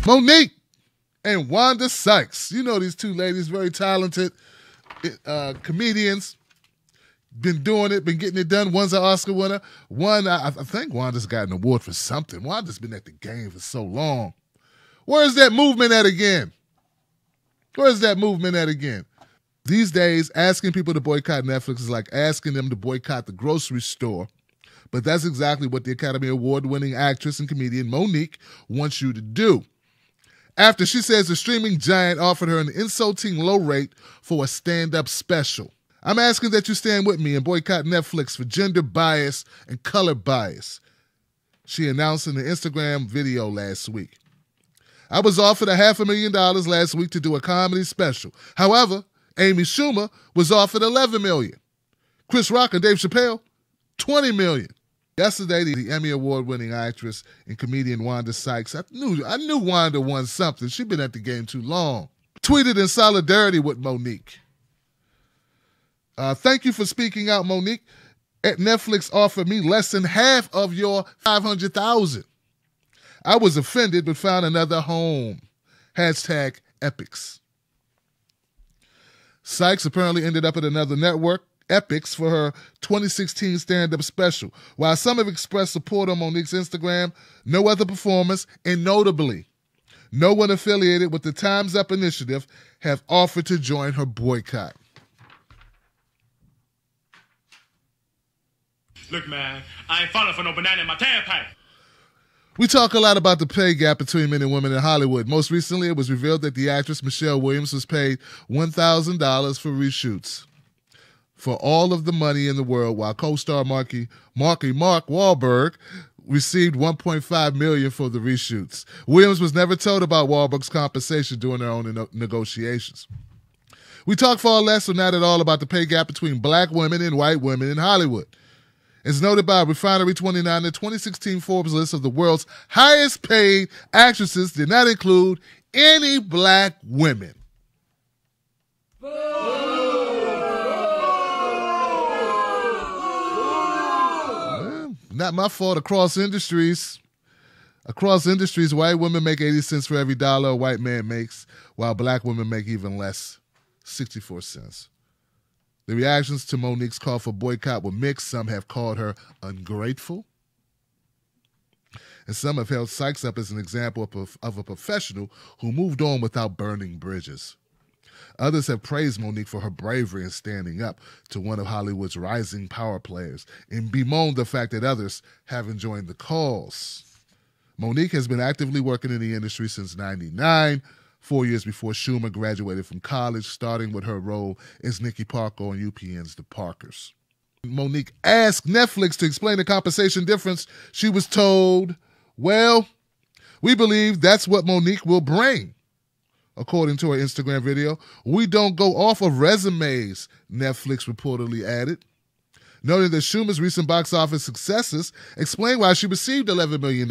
Monique and Wanda Sykes. You know these two ladies, very talented comedians. Been doing it, been getting it done. One's an Oscar winner. One, I think Wanda's got an award for something. Wanda's been at the game for so long. Where's that movement at again? Where's that movement at again? These days, asking people to boycott Netflix is like asking them to boycott the grocery store. But that's exactly what the Academy Award-winning actress and comedian Monique wants you to do. After she says the streaming giant offered her an insulting low rate for a stand-up special. I'm asking that you stand with me and boycott Netflix for gender bias and color bias, she announced in an Instagram video last week. I was offered $500,000 last week to do a comedy special. However, Amy Schumer was offered $11 million. Chris Rock and Dave Chappelle, $20 million. Yesterday, the Emmy Award-winning actress and comedian Wanda Sykes, I knew Wanda won something. She'd been at the game too long. Tweeted in solidarity with Monique. Thank you for speaking out, Monique. Netflix offered me less than half of your $500,000. I was offended but found another home. Hashtag epics. Sykes apparently ended up at another network, Epics, for her 2016 stand-up special. While some have expressed support on Monique's Instagram, no other performers, and notably, no one affiliated with the Time's Up initiative have offered to join her boycott. Look, man, I ain't falling for no banana in my tailpipe. We talk a lot about the pay gap between men and women in Hollywood. Most recently, it was revealed that the actress Michelle Williams was paid $1,000 for reshoots for all of the money in the world, while co-star Mark Wahlberg received $1.5 million for the reshoots. Williams was never told about Wahlberg's compensation during their own negotiations. We talk far less or not at all about the pay gap between black women and white women in Hollywood. As noted by Refinery29, the 2016 Forbes list of the world's highest paid actresses did not include any black women. Well, not my fault. Across industries, white women make 80 cents for every dollar a white man makes, while black women make even less, 64 cents. The reactions to Monique's call for boycott were mixed. Some have called her ungrateful, and some have held Sykes up as an example of a professional who moved on without burning bridges. Others have praised Monique for her bravery in standing up to one of Hollywood's rising power players and bemoaned the fact that others haven't joined the cause. Monique has been actively working in the industry since '99, 4 years before Schumer graduated from college, starting with her role as Nikki Parker on UPN's The Parkers. Monique asked Netflix to explain the compensation difference. She was told, well, we believe that's what Monique will bring. According to her Instagram video, we don't go off of resumes, Netflix reportedly added. Noting that Schumer's recent box office successes explain why she received $11 million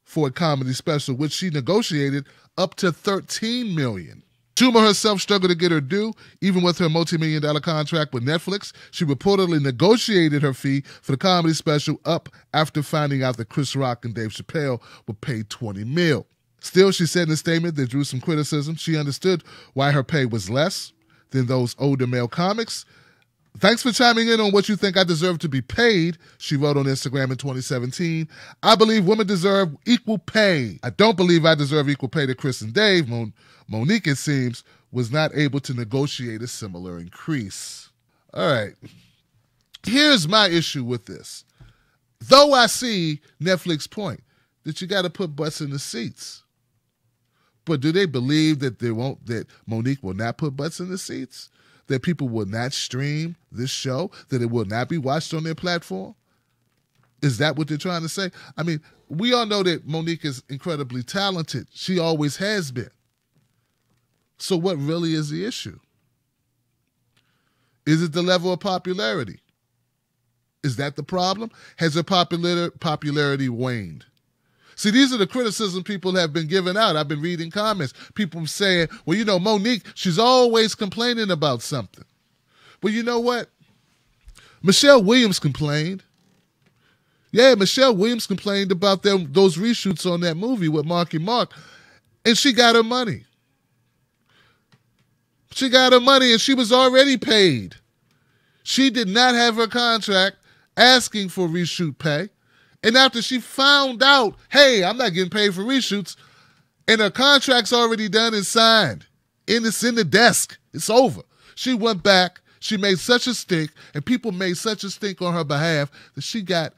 for a comedy special, which she negotiated up to $13 million. Schumer herself struggled to get her due. Even with her multi-million-dollar contract with Netflix, she reportedly negotiated her fee for the comedy special up after finding out that Chris Rock and Dave Chappelle were paid $20 million. Still, she said in a statement that drew some criticism, she understood why her pay was less than those older male comics. Thanks for chiming in on what you think I deserve to be paid, she wrote on Instagram in 2017. I believe women deserve equal pay. I don't believe I deserve equal pay to Chris and Dave. Monique, it seems, was not able to negotiate a similar increase. All right. Here's my issue with this. Though I see Netflix's point that you got to put butts in the seats, but do they believe that that Monique will not put butts in the seats? That people will not stream this show? That it will not be watched on their platform? Is that what they're trying to say? I mean, we all know that Monique is incredibly talented. She always has been. So what really is the issue? Is it the level of popularity? Is that the problem? Has her popularity waned? See, these are the criticisms people have been giving out. I've been reading comments. People saying, well, you know, Monique, she's always complaining about something. Well, you know what? Michelle Williams complained. Yeah, Michelle Williams complained about those reshoots on that movie with Marky Mark. And she got her money. She got her money and she was already paid. She did not have her contract asking for reshoot pay. And after she found out, hey, I'm not getting paid for reshoots, and her contract's already done and signed, and it's in the desk, it's over. She went back, she made such a stink, and people made such a stink on her behalf that she got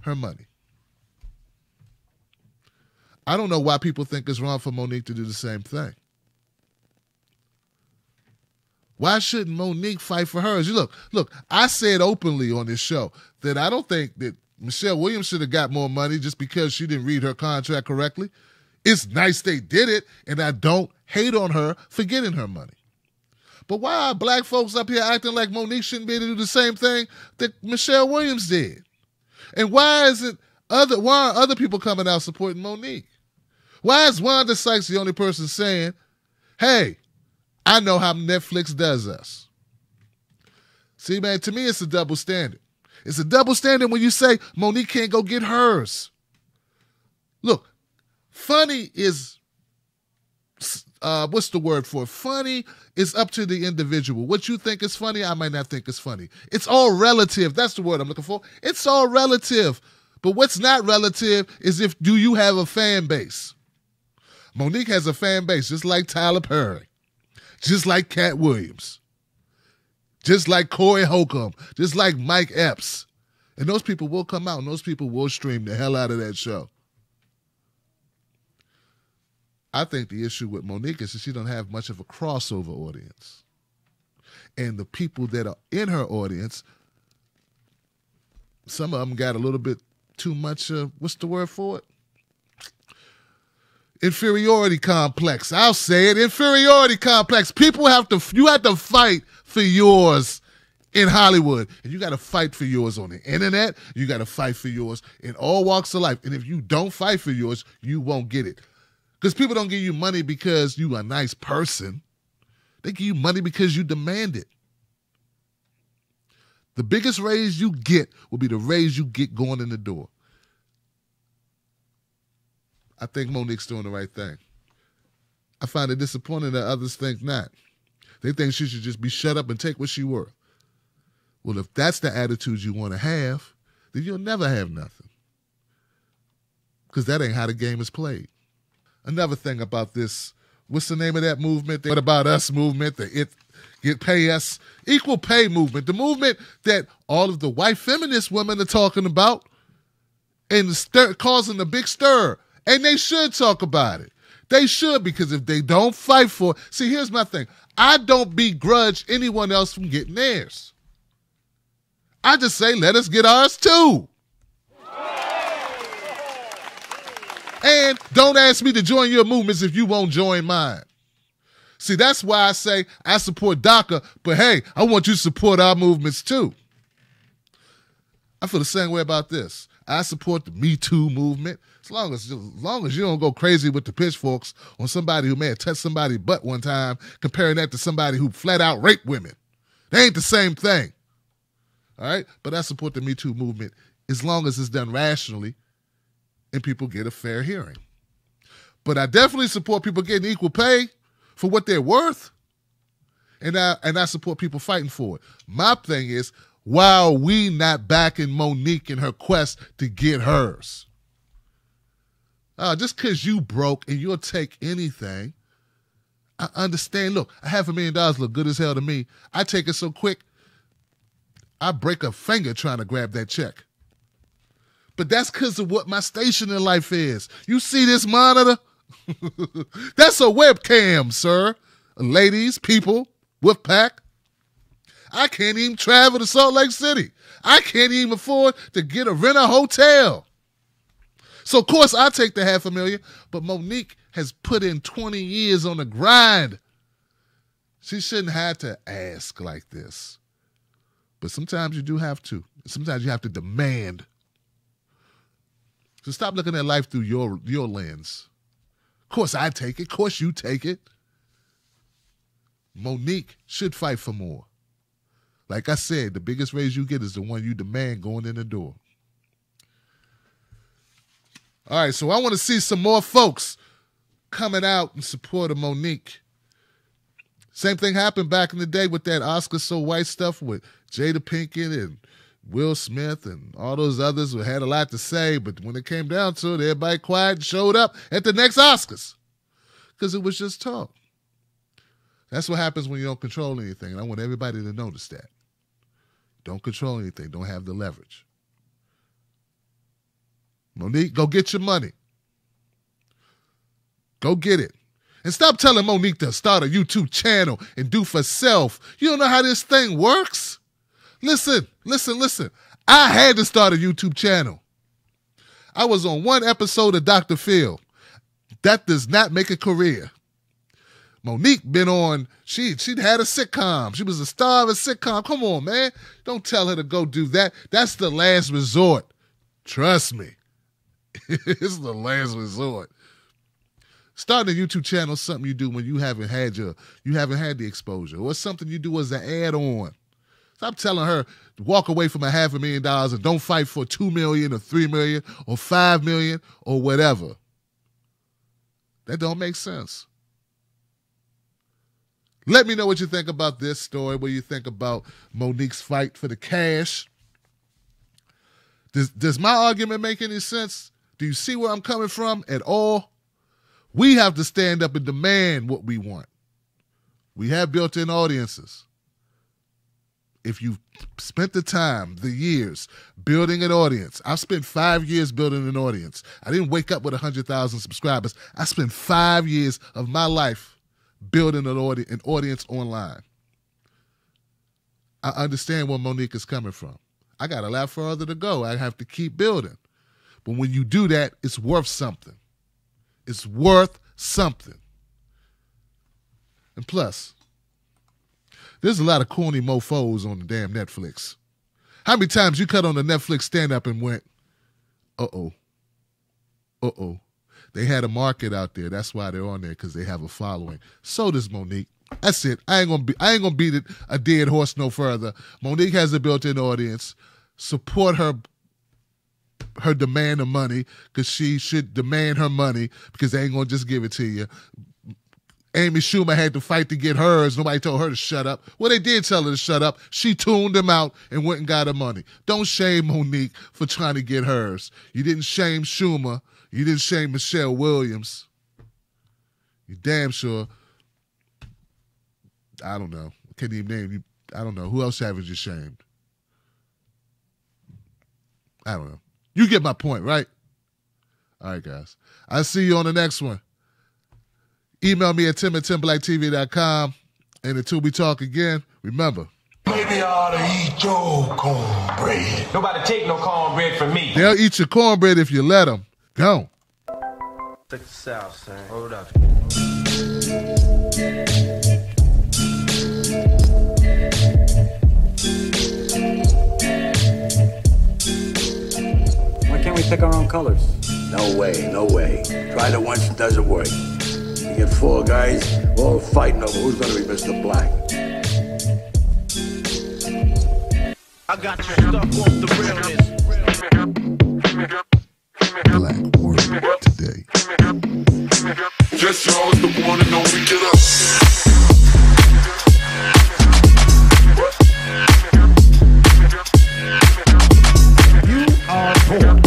her money. I don't know why people think it's wrong for Monique to do the same thing. Why shouldn't Monique fight for hers? Look, I said openly on this show that I don't think that Michelle Williams should have got more money just because she didn't read her contract correctly. It's nice they did it, and I don't hate on her for getting her money. But why are black folks up here acting like Monique shouldn't be able to do the same thing that Michelle Williams did? And why are other people coming out supporting Monique? Why is Wanda Sykes the only person saying, hey, I know how Netflix does us? See, man, to me, it's a double standard. It's a double standard when you say Monique can't go get hers. Look, funny is, what's the word for it? Funny is up to the individual. What you think is funny, I might not think is funny. It's all relative. That's the word I'm looking for. It's all relative. But what's not relative is do you have a fan base? Monique has a fan base just like Tyler Perry, just like Cat Williams, just like Corey Holcomb, just like Mike Epps. And those people will come out and those people will stream the hell out of that show. I think the issue with Monique is that she don't have much of a crossover audience. And the people that are in her audience, some of them got a little bit too much, what's the word for it? Inferiority complex. I'll say it, inferiority complex. You have to fight for yours in Hollywood. And you got to fight for yours on the internet. You got to fight for yours in all walks of life. And if you don't fight for yours, you won't get it. Because people don't give you money because you a nice person. They give you money because you demand it. The biggest raise you get will be the raise you get going in the door. I think Monique's doing the right thing. I find it disappointing that others think not. They think she should just be shut up and take what she worth. Well, if that's the attitude you want to have, then you'll never have nothing. Because that ain't how the game is played. Another thing about this, what's the name of that movement? The What About Us movement, the Pay Us, Equal Pay movement, the movement that all of the white feminist women are talking about and causing a big stir. And they should talk about it. They should, because if they don't fight for it. See, here's my thing. I don't begrudge anyone else from getting theirs. I just say, let us get ours too. And don't ask me to join your movements if you won't join mine. See, that's why I say I support DACA, but hey, I want you to support our movements too. I feel the same way about this. I support the Me Too movement. As long as you don't go crazy with the pitchforks on somebody who may have touched somebody's butt one time, comparing that to somebody who flat out raped women. They ain't the same thing. All right? But I support the Me Too movement as long as it's done rationally and people get a fair hearing. But I definitely support people getting equal pay for what they're worth. And I support people fighting for it. My thing is, why are we not backing Monique in her quest to get hers? Just because you broke and you'll take anything, I understand. Look, $500,000 look good as hell to me. I take it so quick, I break a finger trying to grab that check. But that's because of what my station in life is. You see this monitor? That's a webcam, sir. Ladies, people, Wolfpack. I can't even travel to Salt Lake City. I can't even afford to rent a hotel. So, of course, I take the $500,000, but Monique has put in 20 years on the grind. She shouldn't have to ask like this. But sometimes you do have to. Sometimes you have to demand. So stop looking at life through your lens. Of course I take it. Of course you take it. Monique should fight for more. Like I said, the biggest raise you get is the one you demand going in the door. All right, so I want to see some more folks coming out in support of Monique. Same thing happened back in the day with that Oscar So White stuff with Jada Pinkett and Will Smith and all those others who had a lot to say, but when it came down to it, everybody quiet and showed up at the next Oscars because it was just talk. That's what happens when you don't control anything, and I want everybody to notice that. Don't control anything. Don't have the leverage. Monique, go get your money. Go get it. And stop telling Monique to start a YouTube channel and do for self. You don't know how this thing works? Listen. I had to start a YouTube channel. I was on one episode of Dr. Phil. That does not make a career. Monique been on, she'd had a sitcom. She was a star of a sitcom. Come on, man. Don't tell her to go do that. That's the last resort. Trust me. It's the last resort. Starting a YouTube channel is something you do when you haven't had the exposure, or it's something you do as an add-on. Stop telling her to walk away from $500,000 and don't fight for $2 million or $3 million or $5 million or whatever. That don't make sense. Let me know what you think about this story, what you think about Monique's fight for the cash. Does my argument make any sense? Do you see where I'm coming from at all? We have to stand up and demand what we want. We have built-in audiences. If you've spent the time, the years, building an audience. I've spent 5 years building an audience. I didn't wake up with 100,000 subscribers. I spent 5 years of my life building an audience online. I understand where Monique is coming from. I got a lot further to go. I have to keep building. But when you do that, it's worth something. It's worth something. And plus, there's a lot of corny mofos on the damn Netflix. How many times you cut on the Netflix stand-up and went, uh-oh. They had a market out there. That's why they're on there, because they have a following. So does Monique. That's it. I ain't gonna beat it a dead horse no further. Monique has a built-in audience. Support her demand of money, because she should demand her money, because they ain't gonna just give it to you. Amy Schumer had to fight to get hers. Nobody told her to shut up. Well, they did tell her to shut up. She tuned them out and went and got her money. Don't shame Monique for trying to get hers. You didn't shame Schumer. You didn't shame Michelle Williams. You damn sure. I don't know. I can't even name you. I don't know. Who else haven't you shamed? I don't know. You get my point, right? All right, guys. I'll see you on the next one. Email me at tim@timberlaketv.com. And until we talk again, remember. Maybe I ought to eat your cornbread. Nobody take no cornbread from me. They'll eat your cornbread if you let them. Go. Check this out, son. Hold up. Why can't we pick our own colors? No way, no way. Tried it once, it doesn't work. You get 4 guys all fighting over who's going to be Mr. Black. I got your stuff off the realness. Black word today. Just y'all is the one and only get up. You are poor.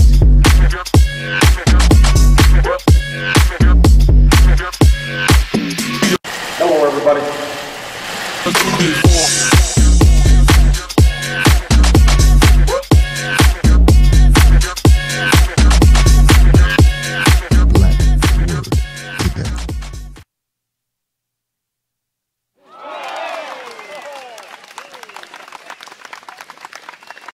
Hello, everybody. Let's do this.